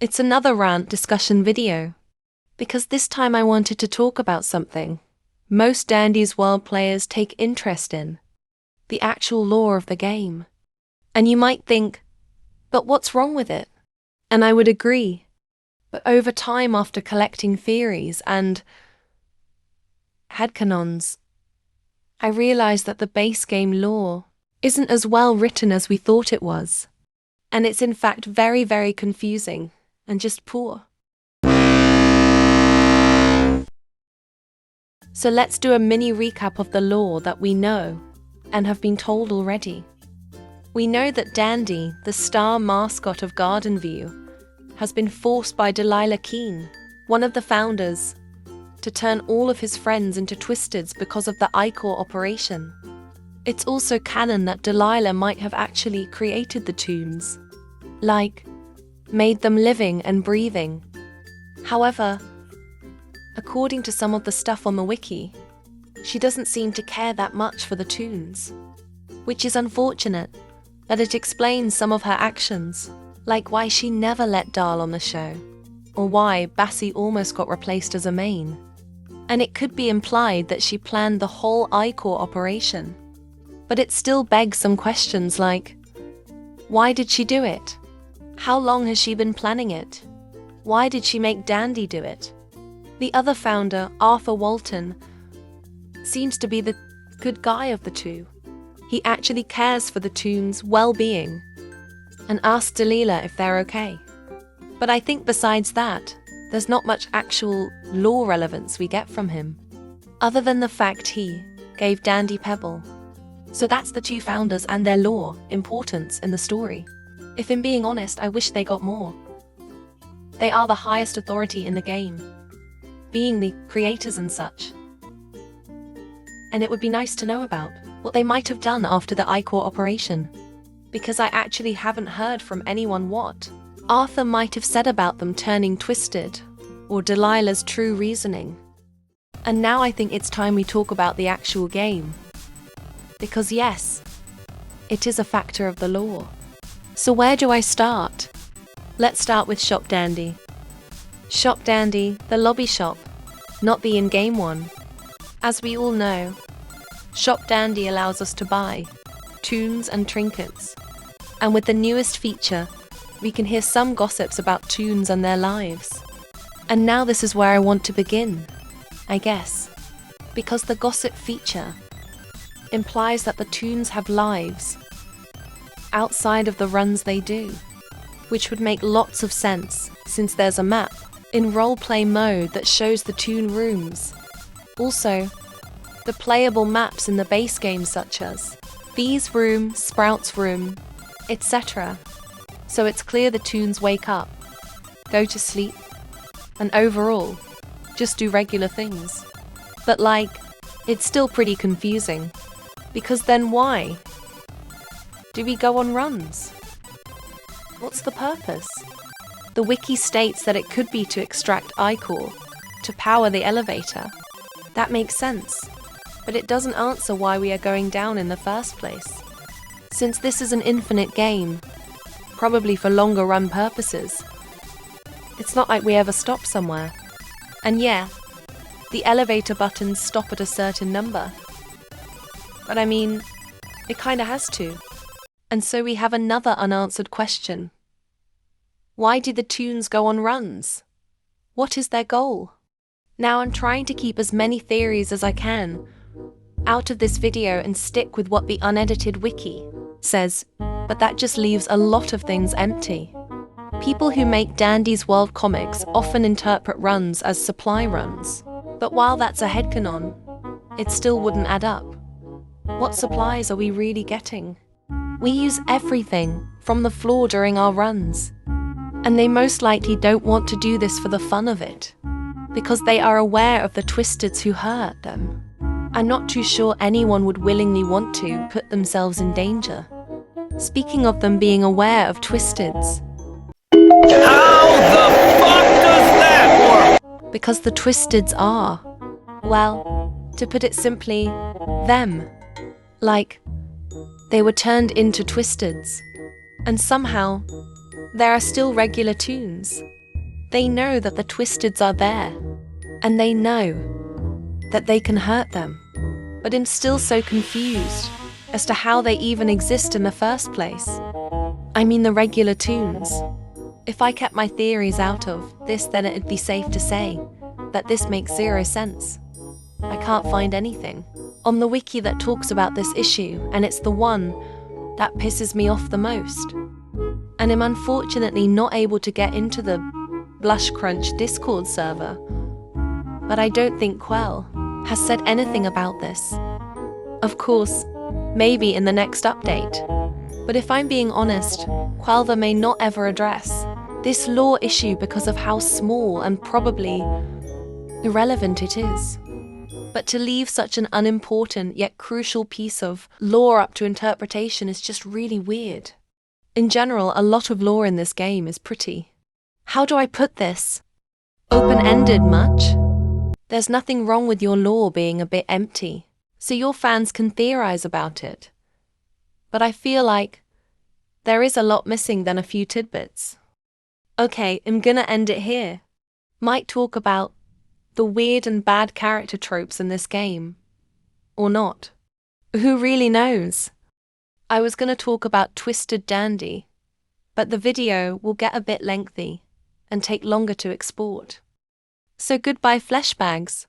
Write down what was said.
It's another rant discussion video, because this time I wanted to talk about something most Dandy's World players take interest in: the actual lore of the game. And you might think, but what's wrong with it? And I would agree. But over time, after collecting theories and headcanons, I realized that the base game lore isn't as well written as we thought it was. And it's in fact very, very confusing and just poor. So let's do a mini recap of the lore that we know and have been told already. We know that Dandy, the star mascot of Gardenview, has been forced by Delilah Keene, one of the founders, to turn all of his friends into Twisteds because of the aaaah operation. It's also canon that Delilah might have actually created the toons, like, made them living and breathing. However, according to some of the stuff on the wiki, she doesn't seem to care that much for the toons, which is unfortunate, but it explains some of her actions, like why she never let Dahl on the show, or why Bassie almost got replaced as a main. And it could be implied that she planned the whole aaaah operation. But it still begs some questions like, why did she do it? How long has she been planning it? Why did she make Dandy do it? The other founder, Arthur Walton, seems to be the good guy of the two. He actually cares for the toons' well-being and asks Delilah if they're okay. But I think besides that, there's not much actual lore relevance we get from him, other than the fact he gave Dandy Pebble. So that's the two founders and their lore importance in the story. If I'm being honest, I wish they got more. They are the highest authority in the game, being the creators and such. And it would be nice to know about what they might have done after the aaaah operation, because I actually haven't heard from anyone what Arthur might have said about them turning twisted, or Delilah's true reasoning. And now I think it's time we talk about the actual game. Because yes, it is a factor of the lore. So where do I start? Let's start with Shop Dandy. Shop Dandy, the lobby shop, not the in-game one. As we all know, Shop Dandy allows us to buy toons and trinkets. And with the newest feature, we can hear some gossips about toons and their lives. And now this is where I want to begin, I guess, because the gossip feature implies that the toons have lives outside of the runs they do, which would make lots of sense since there's a map in roleplay mode that shows the toon rooms. Also, the playable maps in the base game such as Bee's Room, Sprout's Room, etc. So it's clear the toons wake up, go to sleep, and overall, just do regular things. But it's still pretty confusing, because then why? Do we go on runs? What's the purpose? The wiki states that it could be to extract aaaah, to power the elevator. That makes sense, but it doesn't answer why we are going down in the first place. Since this is an infinite game, probably for longer run purposes, it's not like we ever stop somewhere. And yeah, the elevator buttons stop at a certain number. But I mean, it kinda has to. And so we have another unanswered question. Why do the toons go on runs? What is their goal? Now I'm trying to keep as many theories as I can out of this video and stick with what the unedited wiki says, but that just leaves a lot of things empty. People who make Dandy's World comics often interpret runs as supply runs, but while that's a headcanon, it still wouldn't add up. What supplies are we really getting? We use everything from the floor during our runs, and they most likely don't want to do this for the fun of it, because they are aware of the Twisteds who hurt them. I'm not too sure anyone would willingly want to put themselves in danger. Speaking of them being aware of Twisteds, how the fuck does that work? Because the Twisteds are, well, to put it simply, them. Like, they were turned into Twisteds, and somehow, there are still regular toons. They know that the Twisteds are there, and they know that they can hurt them, but I'm still so confused as to how they even exist in the first place. I mean the regular toons. If I kept my theories out of this, then it'd be safe to say that this makes zero sense. I can't find anything on the wiki that talks about this issue, and it's the one that pisses me off the most. And I'm unfortunately not able to get into the Blush Crunch Discord server. But I don't think Quell has said anything about this. Of course, maybe in the next update. But if I'm being honest, Quellver may not ever address this lore issue because of how small and probably irrelevant it is. But to leave such an unimportant yet crucial piece of lore up to interpretation is just really weird. In general, a lot of lore in this game is pretty, how do I put this, open-ended much? There's nothing wrong with your lore being a bit empty, so your fans can theorize about it. But I feel like there is a lot missing than a few tidbits. Okay, I'm gonna end it here. Might talk about the weird and bad character tropes in this game. Or not. Who really knows? I was gonna talk about Twisted Dandy, but the video will get a bit lengthy and take longer to export. So goodbye, fleshbags.